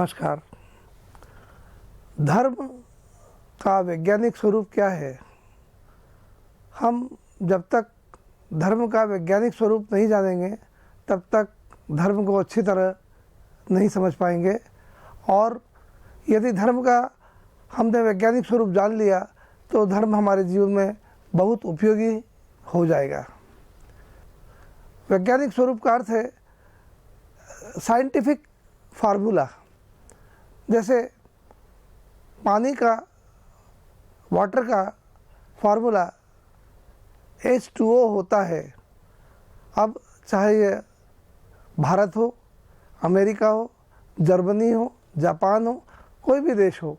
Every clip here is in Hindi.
नमस्कार। धर्म का वैज्ञानिक स्वरूप क्या है? हम जब तक धर्म का वैज्ञानिक स्वरूप नहीं जानेंगे तब तक धर्म को अच्छी तरह नहीं समझ पाएंगे, और यदि धर्म का हमने वैज्ञानिक स्वरूप जान लिया तो धर्म हमारे जीवन में बहुत उपयोगी हो जाएगा। वैज्ञानिक स्वरूप का अर्थ है साइंटिफिक फार्मूला। जैसे पानी का, वाटर का फार्मूला H2O होता है। अब चाहे ये भारत हो, अमेरिका हो, जर्मनी हो, जापान हो, कोई भी देश हो,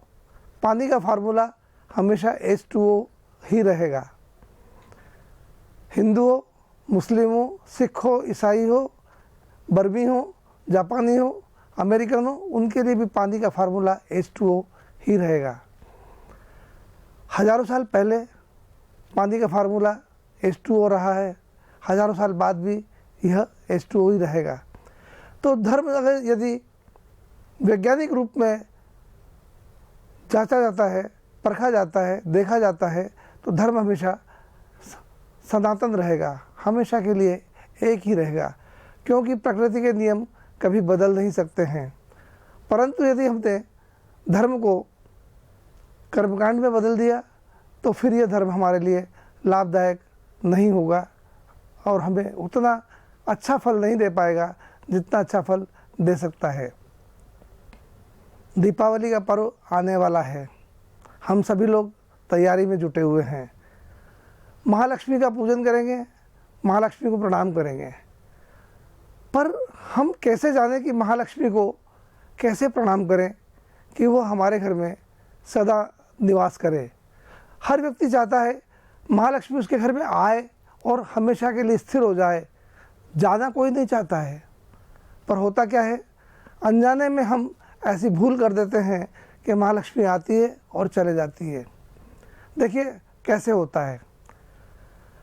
पानी का फार्मूला हमेशा H2O ही रहेगा। हिंदू हो, मुस्लिम हो, सिख हो, ईसाई हो, बर्मी हो, जापानी हो, अमेरिकन हो, उनके लिए भी पानी का फार्मूला H2O ही रहेगा। हज़ारों साल पहले पानी का फार्मूला H2O रहा है, हज़ारों साल बाद भी यह H2O ही रहेगा। तो धर्म अगर यदि वैज्ञानिक रूप में जांचा जाता है, परखा जाता है, देखा जाता है, तो धर्म हमेशा सनातन रहेगा, हमेशा के लिए एक ही रहेगा, क्योंकि प्रकृति के नियम कभी बदल नहीं सकते हैं। परंतु यदि हमने धर्म को कर्मकांड में बदल दिया तो फिर यह धर्म हमारे लिए लाभदायक नहीं होगा और हमें उतना अच्छा फल नहीं दे पाएगा जितना अच्छा फल दे सकता है। दीपावली का पर्व आने वाला है, हम सभी लोग तैयारी में जुटे हुए हैं। महालक्ष्मी का पूजन करेंगे, महालक्ष्मी को प्रणाम करेंगे, पर हम कैसे जानें कि महालक्ष्मी को कैसे प्रणाम करें कि वो हमारे घर में सदा निवास करे। हर व्यक्ति चाहता है महालक्ष्मी उसके घर में आए और हमेशा के लिए स्थिर हो जाए, जाना कोई नहीं चाहता है। पर होता क्या है, अनजाने में हम ऐसी भूल कर देते हैं कि महालक्ष्मी आती है और चले जाती है। देखिए कैसे होता है।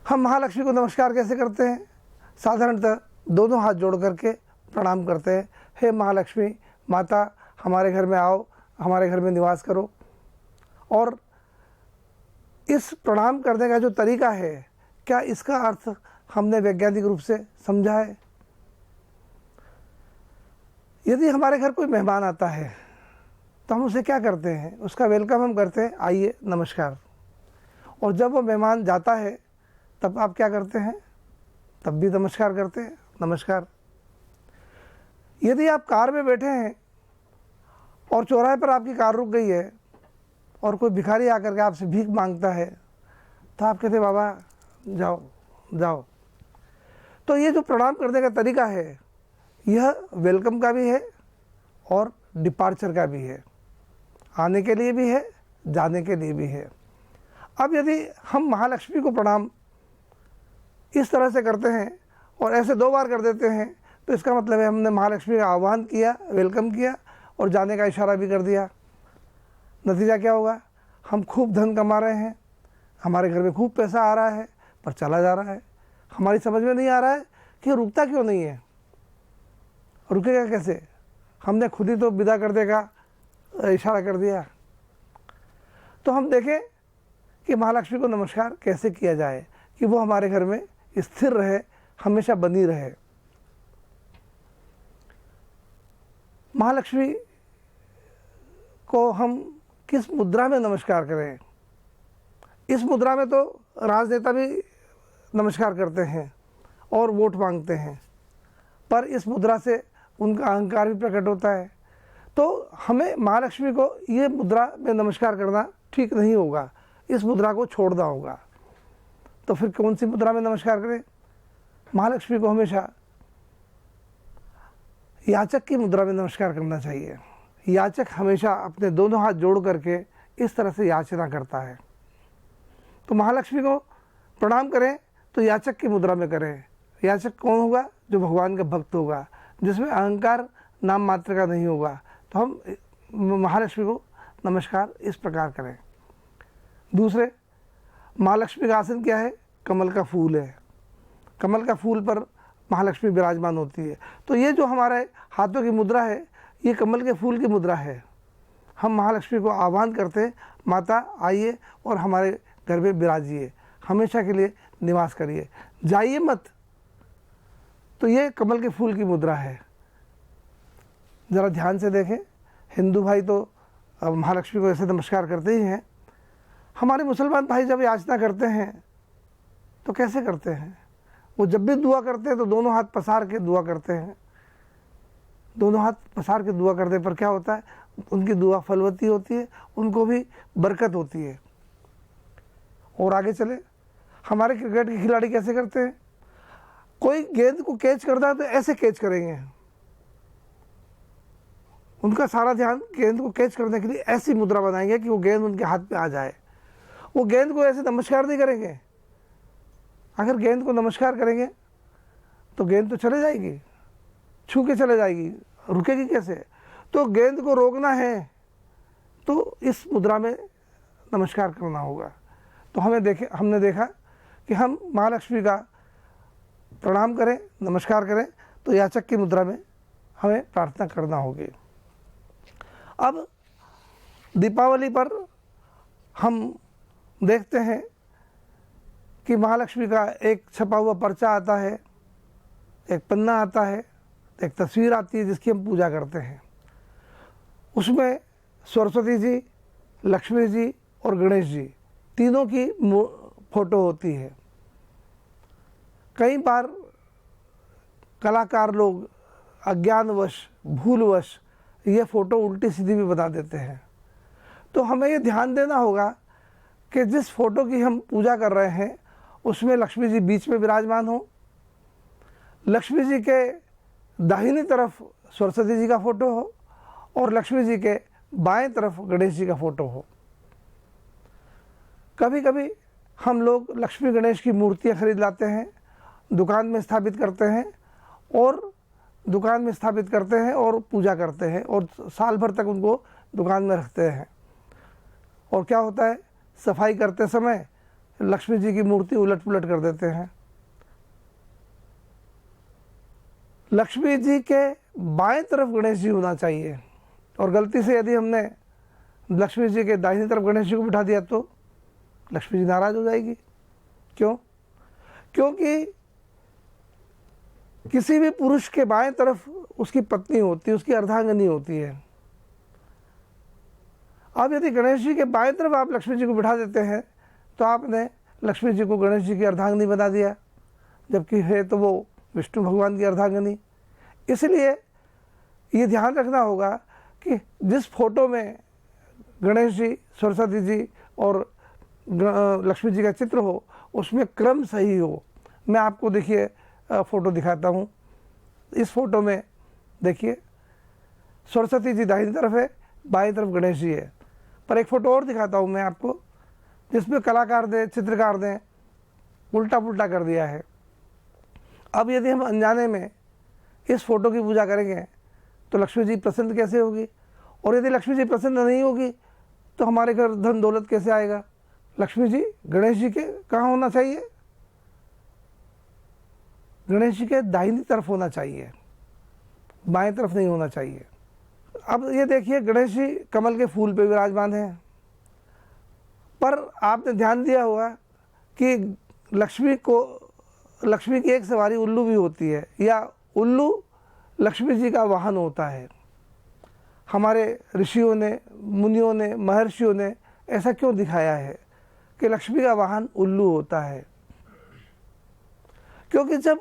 हम महालक्ष्मी को नमस्कार कैसे करते हैं? साधारणतः दोनों हाथ जोड़ करके प्रणाम करते हैं। हे महालक्ष्मी माता, हमारे घर में आओ, हमारे घर में निवास करो। और इस प्रणाम करने का जो तरीका है, क्या इसका अर्थ हमने वैज्ञानिक रूप से समझा है? यदि हमारे घर कोई मेहमान आता है तो हम उसे क्या करते हैं? उसका वेलकम हम करते हैं, आइए नमस्कार। और जब वो मेहमान जाता है तब आप क्या करते हैं? तब भी नमस्कार करते हैं, नमस्कार। यदि आप कार में बैठे हैं और चौराहे पर आपकी कार रुक गई है और कोई भिखारी आकर के आपसे भीख मांगता है तो आप कहते बाबा जाओ जाओ। तो ये जो प्रणाम करने का तरीका है, यह वेलकम का भी है और डिपार्चर का भी है, आने के लिए भी है, जाने के लिए भी है। अब यदि हम महालक्ष्मी को प्रणाम इस तरह से करते हैं और ऐसे 2 बार कर देते हैं तो इसका मतलब है हमने महालक्ष्मी का आह्वान किया, वेलकम किया और जाने का इशारा भी कर दिया। नतीजा क्या होगा? हम खूब धन कमा रहे हैं, हमारे घर में खूब पैसा आ रहा है, पर चला जा रहा है। हमारी समझ में नहीं आ रहा है कि रुकता क्यों नहीं है, रुकेगा कैसे? हमने खुद ही तो विदा कर देगा इशारा कर दिया। तो हम देखें कि महालक्ष्मी को नमस्कार कैसे किया जाए कि वो हमारे घर में स्थिर रहे, हमेशा बनी रहे। महालक्ष्मी को हम किस मुद्रा में नमस्कार करें? इस मुद्रा में तो राजनेता भी नमस्कार करते हैं और वोट मांगते हैं, पर इस मुद्रा से उनका अहंकार भी प्रकट होता है। तो हमें महालक्ष्मी को ये मुद्रा में नमस्कार करना ठीक नहीं होगा, इस मुद्रा को छोड़ना होगा। तो फिर कौन सी मुद्रा में नमस्कार करें? महालक्ष्मी को हमेशा याचक की मुद्रा में नमस्कार करना चाहिए। याचक हमेशा अपने दोनों हाथ जोड़ करके इस तरह से याचना करता है। तो महालक्ष्मी को प्रणाम करें तो याचक की मुद्रा में करें। याचक कौन होगा? जो भगवान का भक्त होगा, जिसमें अहंकार नाम मात्र का नहीं होगा। तो हम महालक्ष्मी को नमस्कार इस प्रकार करें। दूसरे, महालक्ष्मी का आसन क्या है? कमल का फूल है। कमल का फूल पर महालक्ष्मी विराजमान होती है। तो ये जो हमारे हाथों की मुद्रा है, ये कमल के फूल की मुद्रा है। हम महालक्ष्मी को आह्वान करते हैं, माता आइए और हमारे घर में विराजिए, हमेशा के लिए निवास करिए, जाइए मत। तो ये कमल के फूल की मुद्रा है। ज़रा ध्यान से देखें, हिंदू भाई तो महालक्ष्मी को ऐसे नमस्कार करते ही हैं। हमारे मुसलमान भाई जब याचना करते हैं तो कैसे करते हैं? वो जब भी दुआ करते हैं तो दोनों हाथ पसार के दुआ करते हैं। दोनों हाथ पसार के दुआ करने पर क्या होता है? उनकी दुआ फलवती होती है, उनको भी बरकत होती है। और आगे चले, हमारे क्रिकेट के खिलाड़ी कैसे करते हैं? कोई गेंद को कैच करता है तो ऐसे कैच करेंगे, उनका सारा ध्यान गेंद को कैच करने के लिए ऐसी मुद्रा बनाएंगे कि वो गेंद उनके हाथ पे आ जाए। वो गेंद को ऐसे नमस्कार नहीं करेंगे। अगर गेंद को नमस्कार करेंगे तो गेंद तो चले जाएगी, छू के चले जाएगी, रुकेगी कैसे? तो गेंद को रोकना है तो इस मुद्रा में नमस्कार करना होगा। तो हमने देखा कि हम महालक्ष्मी का प्रणाम करें, नमस्कार करें तो याचक की मुद्रा में हमें प्रार्थना करना होगी। अब दीपावली पर हम देखते हैं कि महालक्ष्मी का एक छपा हुआ पर्चा आता है, एक पन्ना आता है, एक तस्वीर आती है जिसकी हम पूजा करते हैं। उसमें सरस्वती जी, लक्ष्मी जी और गणेश जी तीनों की फोटो होती है। कई बार कलाकार लोग अज्ञानवश, भूलवश ये फ़ोटो उल्टी सीधी भी बना देते हैं। तो हमें ये ध्यान देना होगा कि जिस फोटो की हम पूजा कर रहे हैं उसमें लक्ष्मी जी बीच में विराजमान हो, लक्ष्मी जी के दाहिनी तरफ सरस्वती जी का फ़ोटो हो और लक्ष्मी जी के बाएं तरफ गणेश जी का फ़ोटो हो। कभी कभी हम लोग लक्ष्मी गणेश की मूर्तियाँ खरीद लाते हैं, दुकान में स्थापित करते हैं और पूजा करते हैं और साल भर तक उनको दुकान में रखते हैं। और क्या होता है, सफाई करते समय लक्ष्मी जी की मूर्ति उलट पुलट कर देते हैं। लक्ष्मी जी के बाएं तरफ गणेश जी होना चाहिए और गलती से यदि हमने लक्ष्मी जी के दाहिनी तरफ गणेश जी को बिठा दिया तो लक्ष्मी जी नाराज हो जाएगी। क्यों? क्योंकि किसी भी पुरुष के बाएं तरफ उसकी पत्नी होती है, उसकी अर्धांगिनी होती है। अब यदि गणेश जी के बाएं तरफ आप लक्ष्मी जी को बिठा देते हैं तो आपने लक्ष्मी जी को गणेश जी की अर्धांगिनी बना दिया, जबकि है तो वो विष्णु भगवान की अर्धांगिनी। इसलिए ये ध्यान रखना होगा कि जिस फोटो में गणेश जी, सरस्वती जी और लक्ष्मी जी का चित्र हो उसमें क्रम सही हो। मैं आपको देखिए फ़ोटो दिखाता हूँ। इस फोटो में देखिए सरस्वती जी दाहिनी तरफ है, बाईं तरफ गणेश जी है। पर एक फ़ोटो और दिखाता हूँ मैं आपको जिसमें कलाकार ने, चित्रकार ने उल्टा पुल्टा कर दिया है। अब यदि हम अनजाने में इस फोटो की पूजा करेंगे तो लक्ष्मी जी प्रसन्न कैसे होगी? और यदि लक्ष्मी जी प्रसन्न नहीं होगी तो हमारे घर धन दौलत कैसे आएगा? लक्ष्मी जी गणेश जी के कहाँ होना चाहिए? गणेश जी के दाहिनी तरफ होना चाहिए, बाएं तरफ नहीं होना चाहिए। अब ये देखिए गणेश जी कमल के फूल पे विराजमान हैं, पर आपने ध्यान दिया होगा कि लक्ष्मी की एक सवारी उल्लू भी होती है, या उल्लू लक्ष्मी जी का वाहन होता है। हमारे ऋषियों ने, मुनियों ने, महर्षियों ने ऐसा क्यों दिखाया है कि लक्ष्मी का वाहन उल्लू होता है? क्योंकि जब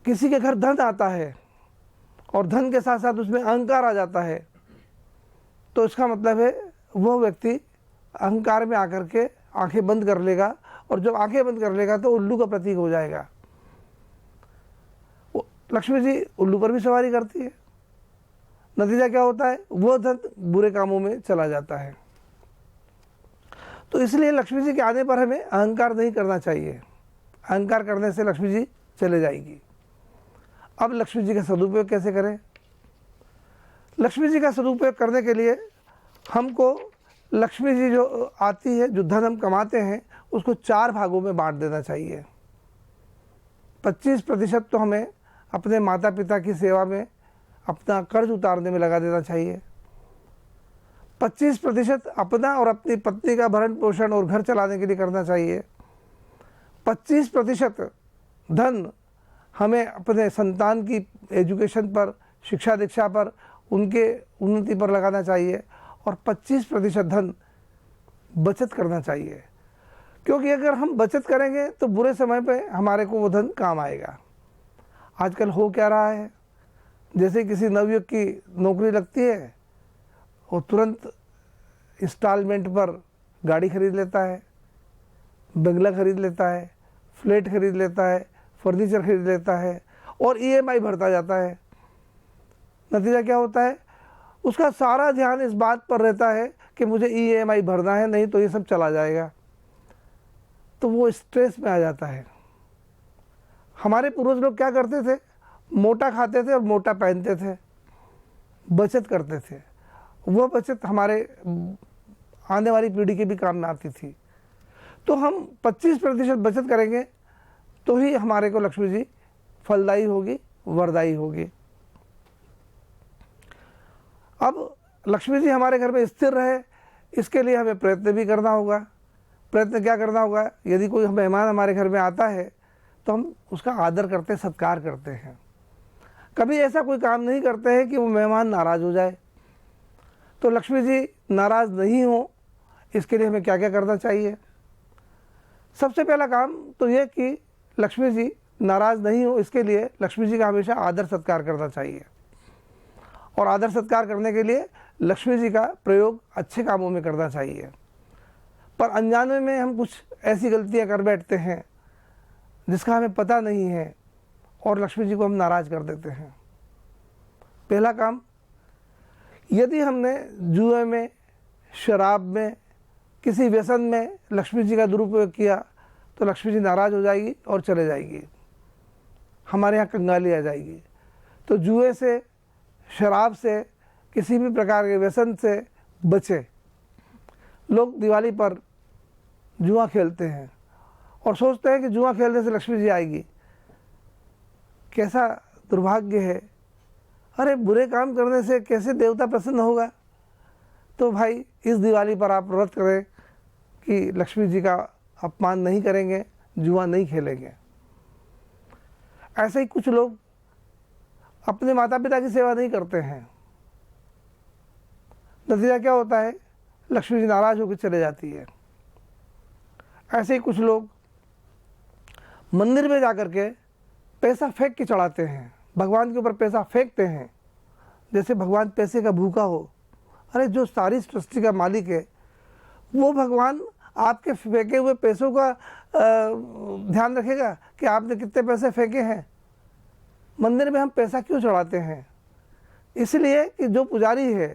किसी के घर धन आता है और धन के साथ साथ उसमें अहंकार आ जाता है तो इसका मतलब है वह व्यक्ति अहंकार में आकर के आंखें बंद कर लेगा, और जब आंखें बंद कर लेगा तो उल्लू का प्रतीक हो जाएगा। लक्ष्मी जी उल्लू पर भी सवारी करती है। नतीजा क्या होता है? वह धन बुरे कामों में चला जाता है। तो इसलिए लक्ष्मी जी के आने पर हमें अहंकार नहीं करना चाहिए। अहंकार करने से लक्ष्मी जी चले जाएगी। अब लक्ष्मी जी का सदुपयोग कैसे करें? लक्ष्मी जी का सदुपयोग करने के लिए हमको लक्ष्मी जी जो आती है, जो धन हम कमाते हैं, उसको 4 भागों में बांट देना चाहिए। 25% तो हमें अपने माता पिता की सेवा में, अपना कर्ज उतारने में लगा देना चाहिए। 25% अपना और अपनी पत्नी का भरण पोषण और घर चलाने के लिए करना चाहिए। 25% धन हमें अपने संतान की एजुकेशन पर, शिक्षा दीक्षा पर, उनके उन्नति पर लगाना चाहिए। और 25% धन बचत करना चाहिए, क्योंकि अगर हम बचत करेंगे तो बुरे समय पे हमारे को वो धन काम आएगा। आजकल हो क्या रहा है, जैसे किसी नवयुवक की नौकरी लगती है, वो तुरंत इंस्टॉलमेंट पर गाड़ी खरीद लेता है, बंगला खरीद लेता है, फ्लैट खरीद लेता है, फर्नीचर खरीद लेता है और ईएमआई भरता जाता है। नतीजा क्या होता है, उसका सारा ध्यान इस बात पर रहता है कि मुझे ईएमआई भरना है, नहीं तो ये सब चला जाएगा, तो वो स्ट्रेस में आ जाता है। हमारे पूर्वज लोग क्या करते थे, मोटा खाते थे और मोटा पहनते थे, बचत करते थे। वह बचत हमारे आने वाली पीढ़ी के भी काम में आती थी। तो हम 25% बचत करेंगे तो ही हमारे को लक्ष्मी जी फलदायी होगी, वरदायी होगी। अब लक्ष्मी जी हमारे घर में स्थिर रहे, इसके लिए हमें प्रयत्न भी करना होगा। प्रयत्न क्या करना होगा, यदि कोई मेहमान हमारे घर में आता है तो हम उसका आदर करते, सत्कार करते हैं। कभी ऐसा कोई काम नहीं करते हैं कि वो मेहमान नाराज़ हो जाए। तो लक्ष्मी जी नाराज़ नहीं हो, इसके लिए हमें क्या क्या करना चाहिए। सबसे पहला काम तो ये कि लक्ष्मी जी नाराज़ नहीं हो, इसके लिए लक्ष्मी जी का हमेशा आदर सत्कार करना चाहिए। और आदर सत्कार करने के लिए लक्ष्मी जी का प्रयोग अच्छे कामों में करना चाहिए। पर अनजाने में हम कुछ ऐसी गलतियां कर बैठते हैं जिसका हमें पता नहीं है और लक्ष्मी जी को हम नाराज़ कर देते हैं। पहला काम, यदि हमने जुए में, शराब में, किसी व्यसन में लक्ष्मी जी का दुरुपयोग किया तो लक्ष्मी जी नाराज़ हो जाएगी और चले जाएगी, हमारे यहाँ कंगाली आ जाएगी। तो जुए से, शराब से, किसी भी प्रकार के व्यसन से बचे। लोग दिवाली पर जुआ खेलते हैं और सोचते हैं कि जुआ खेलने से लक्ष्मी जी आएगी। कैसा दुर्भाग्य है, अरे बुरे काम करने से कैसे देवता प्रसन्न होगा। तो भाई इस दिवाली पर आप व्रत करें कि लक्ष्मी जी का अपमान नहीं करेंगे, जुआ नहीं खेलेंगे। ऐसे ही कुछ लोग अपने माता पिता की सेवा नहीं करते हैं, नतीजा क्या होता है, लक्ष्मी जी नाराज़ होकर चले जाती है। ऐसे ही कुछ लोग मंदिर में जाकर के पैसा फेंक के चढ़ाते हैं, भगवान के ऊपर पैसा फेंकते हैं जैसे भगवान पैसे का भूखा हो। अरे जो सारी सृष्टि का मालिक है वो भगवान आपके फेंके हुए पैसों का ध्यान रखेगा कि आपने कितने पैसे फेंके हैं। मंदिर में हम पैसा क्यों चढ़ाते हैं, इसलिए कि जो पुजारी है,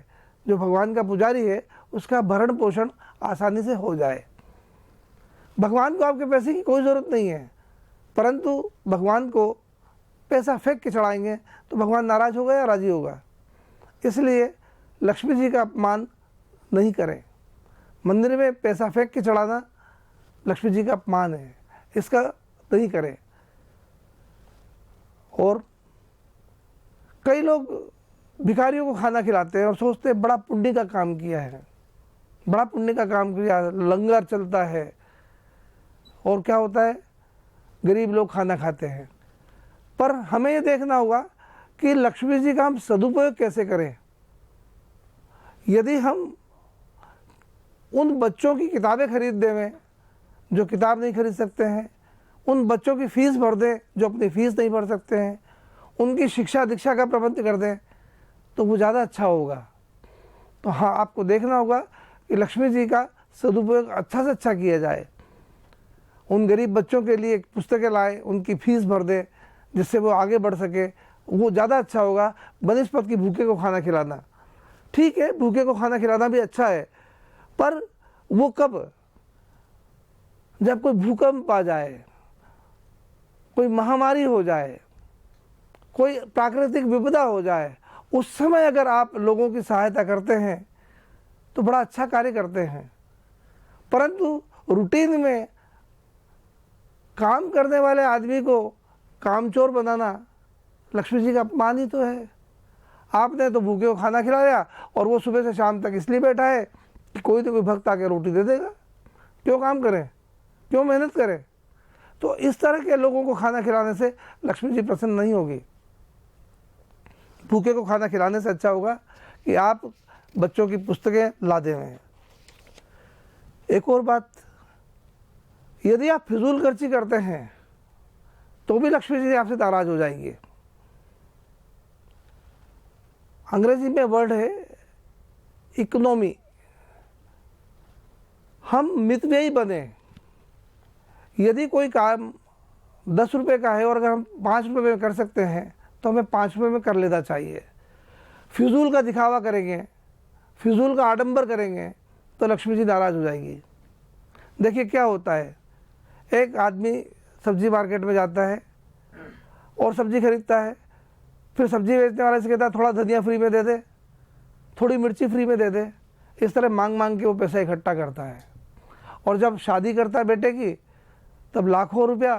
जो भगवान का पुजारी है, उसका भरण पोषण आसानी से हो जाए। भगवान को आपके पैसे की कोई ज़रूरत नहीं है, परंतु भगवान को पैसा फेंक के चढ़ाएंगे तो भगवान नाराज़ होगा या राज़ी होगा। इसलिए लक्ष्मी जी का अपमान नहीं करें। मंदिर में पैसा फेंक के चढ़ाना लक्ष्मी जी का अपमान है, इसका नहीं करें। और कई लोग भिखारियों को खाना खिलाते हैं और सोचते हैं बड़ा पुण्य का काम किया है, बड़ा पुण्य का काम किया, लंगर चलता है और क्या होता है, गरीब लोग खाना खाते हैं। पर हमें ये देखना होगा कि लक्ष्मी जी का हम सदुपयोग कैसे करें। यदि हम उन बच्चों की किताबें खरीद दें जो किताब नहीं खरीद सकते हैं, उन बच्चों की फ़ीस भर दें जो अपनी फ़ीस नहीं भर सकते हैं, उनकी शिक्षा दीक्षा का प्रबंध कर दें, तो वो ज़्यादा अच्छा होगा। तो हाँ, आपको देखना होगा कि लक्ष्मी जी का सदुपयोग अच्छा से अच्छा किया जाए। उन गरीब बच्चों के लिए पुस्तकें लाए, उनकी फ़ीस भर दें जिससे वो आगे बढ़ सके, वो ज़्यादा अच्छा होगा बनिस्पत की भूखे को खाना खिलाना। ठीक है, भूखे को खाना खिलाना भी अच्छा है, पर वो कब, जब कोई भूकंप आ जाए, कोई महामारी हो जाए, कोई प्राकृतिक विपदा हो जाए, उस समय अगर आप लोगों की सहायता करते हैं तो बड़ा अच्छा कार्य करते हैं। परंतु रूटीन में काम करने वाले आदमी को कामचोर बनाना लक्ष्मी जी का अपमान ही तो है। आपने तो भूखे को खाना खिलाया और वो सुबह से शाम तक इसलिए बैठा है कि कोई तो कोई भक्त आके रोटी दे देगा। क्यों काम करें, क्यों मेहनत करें? तो इस तरह के लोगों को खाना खिलाने से लक्ष्मी जी प्रसन्न नहीं होगी। भूखे को खाना खिलाने से अच्छा होगा कि आप बच्चों की पुस्तकें ला दें। एक और बात, यदि आप फिजूल खर्ची करते हैं तो भी लक्ष्मी जी आपसे नाराज हो जाएंगे। अंग्रेजी में वर्ड है इकोनॉमी। हम मितव्ययी बने। यदि कोई काम 10 रुपये का है और अगर हम 5 रुपये में कर सकते हैं तो हमें 5 रुपये में कर लेना चाहिए। फिजूल का दिखावा करेंगे, फिजूल का आडंबर करेंगे तो लक्ष्मी जी नाराज हो जाएगी। देखिए क्या होता है, एक आदमी सब्जी मार्केट में जाता है और सब्जी खरीदता है, फिर सब्जी बेचने वाले से कहता है थोड़ा धनिया फ्री में दे दे, थोड़ी मिर्ची फ्री में दे दे। इस तरह मांग मांग के वो पैसा इकट्ठा करता है और जब शादी करता है बेटे की तब लाखों रुपया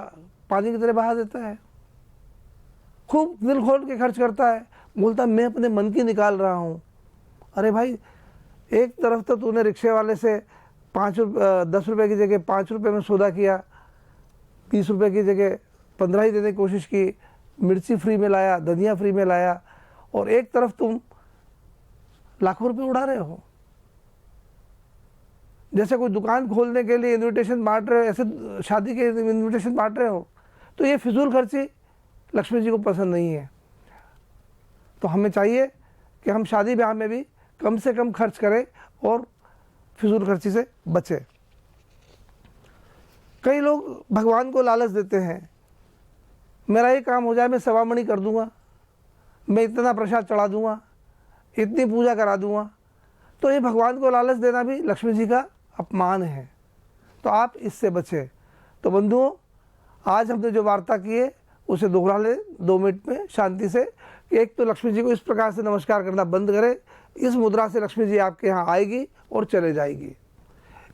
पानी की तरह बहा देता है। खूब दिल खोल के खर्च करता है, बोलता मैं अपने मन की निकाल रहा हूँ। अरे भाई, एक तरफ तो तूने रिक्शे वाले से 10 रुपये की जगह 5 रुपये में सौदा किया, 20 रुपये की जगह 15 ही देने की कोशिश की, मिर्ची फ्री में लाया, धनिया फ्री में लाया, और एक तरफ तुम लाखों रुपये उड़ा रहे हो। जैसे कोई दुकान खोलने के लिए इनविटेशन बांट रहे हो, ऐसे शादी के इनविटेशन बांट रहे हो। तो ये फिजूल खर्ची लक्ष्मी जी को पसंद नहीं है। तो हमें चाहिए कि हम शादी ब्याह में भी कम से कम खर्च करें और फिजूल खर्ची से बचें। कई लोग भगवान को लालच देते हैं, मेरा ये काम हो जाए मैं सवामणि कर दूंगा, मैं इतना प्रसाद चढ़ा दूंगा, इतनी पूजा करा दूंगा। तो ये भगवान को लालच देना भी लक्ष्मी जी का अपमान है। तो आप इससे बचें। तो बंधुओं, आज हमने जो वार्ता की है उसे दोहरा ले 2 मिनट में शांति से। कि एक तो लक्ष्मी जी को इस प्रकार से नमस्कार करना बंद करें। इस मुद्रा से लक्ष्मी जी आपके यहाँ आएगी और चले जाएगी,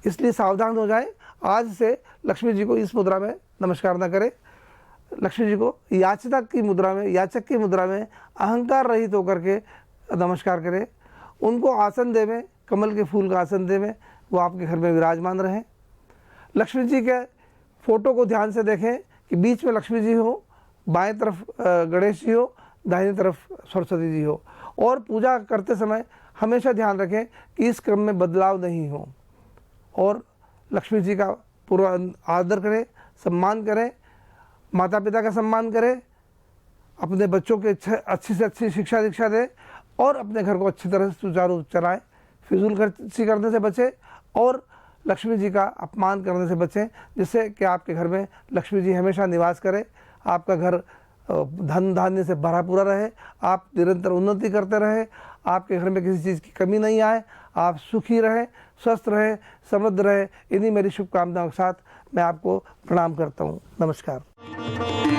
इसलिए सावधान हो जाएं। आज से लक्ष्मी जी को इस मुद्रा में नमस्कार न करें। लक्ष्मी जी को याचक की मुद्रा में अहंकार रहित होकर के नमस्कार करें। उनको आसन देवें, कमल के फूल का आसन देवें, वो आपके घर में विराजमान रहें। लक्ष्मी जी के फोटो को ध्यान से देखें कि बीच में लक्ष्मी जी हो, बाएं तरफ गणेश जी हो, दाहिनी तरफ सरस्वती जी हो। और पूजा करते समय हमेशा ध्यान रखें कि इस क्रम में बदलाव नहीं हो। और लक्ष्मी जी का पूरा आदर करें, सम्मान करें, माता पिता का सम्मान करें, अपने बच्चों के अच्छी से अच्छी शिक्षा दीक्षा दें और अपने घर को अच्छी तरह से सुचारू रूप चलाएं। फिजूल खर्ची करने से बचें और लक्ष्मी जी का अपमान करने से बचें, जिससे कि आपके घर में लक्ष्मी जी हमेशा निवास करें, आपका घर धन धान्य से भरा पूरा रहे, आप निरंतर उन्नति करते रहें, आपके घर में किसी चीज़ की कमी नहीं आए, आप सुखी रहें, स्वस्थ रहें, समृद्ध रहें। इन्हीं मेरी शुभकामनाओं के साथ मैं आपको प्रणाम करता हूँ। नमस्कार।